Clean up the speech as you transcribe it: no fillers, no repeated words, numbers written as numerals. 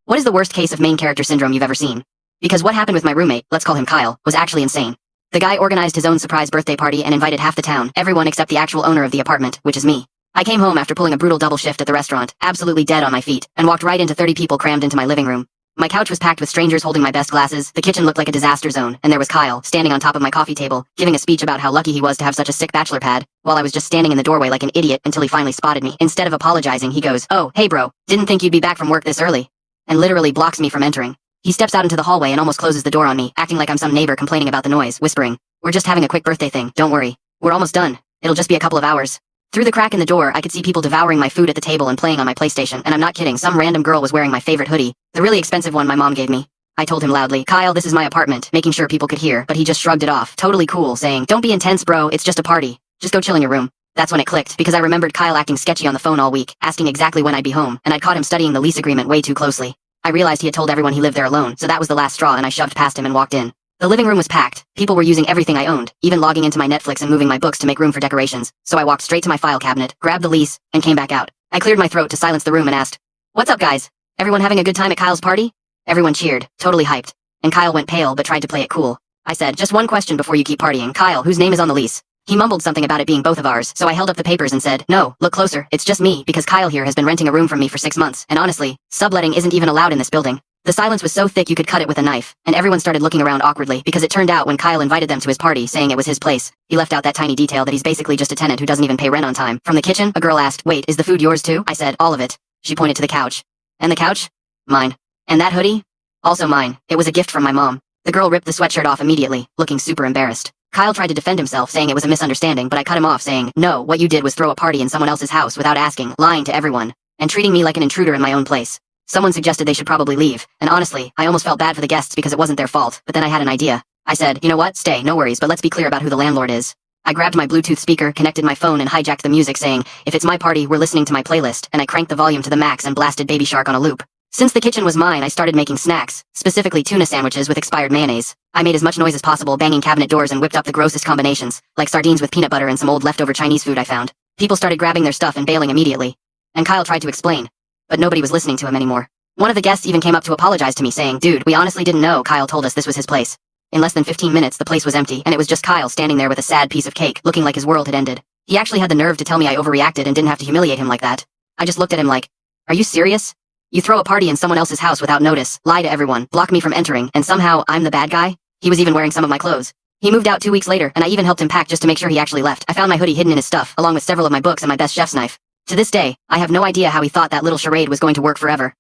What is the worst case of main character syndrome you've ever seen? Because what happened with my roommate, let's call him Kyle, was actually insane. The guy organized his own surprise birthday party and invited half the town, everyone except the actual owner of the apartment, which is me. I came home after pulling a brutal double shift at the restaurant, absolutely dead on my feet, and walked right into 30 people crammed into my living room. My couch was packed with strangers holding my best glasses, the kitchen looked like a disaster zone, and there was Kyle, standing on top of my coffee table, giving a speech about how lucky he was to have such a sick bachelor pad, while I was just standing in the doorway like an idiot until he finally spotted me. Instead of apologizing, he goes, "Oh, hey bro, didn't think you'd be back from work this early," and literally blocks me from entering. He steps out into the hallway and almost closes the door on me, acting like I'm some neighbor complaining about the noise, whispering, "We're just having a quick birthday thing, don't worry. We're almost done. It'll just be a couple of hours." Through the crack in the door, I could see people devouring my food at the table and playing on my PlayStation, and I'm not kidding, some random girl was wearing my favorite hoodie, the really expensive one my mom gave me. I told him loudly, "Kyle, this is my apartment," making sure people could hear, but he just shrugged it off, totally cool, saying, "Don't be intense, bro, it's just a party. Just go chill in your room." That's when it clicked, because I remembered Kyle acting sketchy on the phone all week, asking exactly when I'd be home, and I'd caught him studying the lease agreement way too closely. I realized he had told everyone he lived there alone, so that was the last straw, and I shoved past him and walked in. The living room was packed. People were using everything I owned, even logging into my Netflix and moving my books to make room for decorations, so I walked straight to my file cabinet, grabbed the lease, and came back out. I cleared my throat to silence the room and asked, "What's up, guys? Everyone having a good time at Kyle's party?" Everyone cheered, totally hyped, and Kyle went pale but tried to play it cool. I said, "Just one question before you keep partying. Kyle, whose name is on the lease?" He mumbled something about it being both of ours, so I held up the papers and said, "No, look closer, it's just me, because Kyle here has been renting a room from me for 6 months, and honestly, subletting isn't even allowed in this building." The silence was so thick you could cut it with a knife, and everyone started looking around awkwardly because it turned out when Kyle invited them to his party saying it was his place, he left out that tiny detail that he's basically just a tenant who doesn't even pay rent on time. From the kitchen, a girl asked, "Wait, is the food yours too?" I said, "All of it." She pointed to the couch. "And the couch?" "Mine." "And that hoodie?" "Also mine. It was a gift from my mom." The girl ripped the sweatshirt off immediately, looking super embarrassed. Kyle tried to defend himself, saying it was a misunderstanding, but I cut him off, saying, "No, what you did was throw a party in someone else's house without asking, lying to everyone, and treating me like an intruder in my own place." Someone suggested they should probably leave, and honestly, I almost felt bad for the guests because it wasn't their fault, but then I had an idea. I said, "You know what, stay, no worries, but let's be clear about who the landlord is." I grabbed my Bluetooth speaker, connected my phone, and hijacked the music, saying, "If it's my party, we're listening to my playlist," and I cranked the volume to the max and blasted Baby Shark on a loop. Since the kitchen was mine, I started making snacks, specifically tuna sandwiches with expired mayonnaise. I made as much noise as possible, banging cabinet doors and whipped up the grossest combinations, like sardines with peanut butter and some old leftover Chinese food I found. People started grabbing their stuff and bailing immediately. And Kyle tried to explain, but nobody was listening to him anymore. One of the guests even came up to apologize to me, saying, "Dude, we honestly didn't know Kyle told us this was his place." In less than 15 minutes, the place was empty, and it was just Kyle standing there with a sad piece of cake, looking like his world had ended. He actually had the nerve to tell me I overreacted and didn't have to humiliate him like that. I just looked at him like, "Are you serious? You throw a party in someone else's house without notice, lie to everyone, block me from entering, and somehow I'm the bad guy?" He was even wearing some of my clothes. He moved out 2 weeks later, and I even helped him pack just to make sure he actually left. I found my hoodie hidden in his stuff, along with several of my books and my best chef's knife. To this day, I have no idea how he thought that little charade was going to work forever.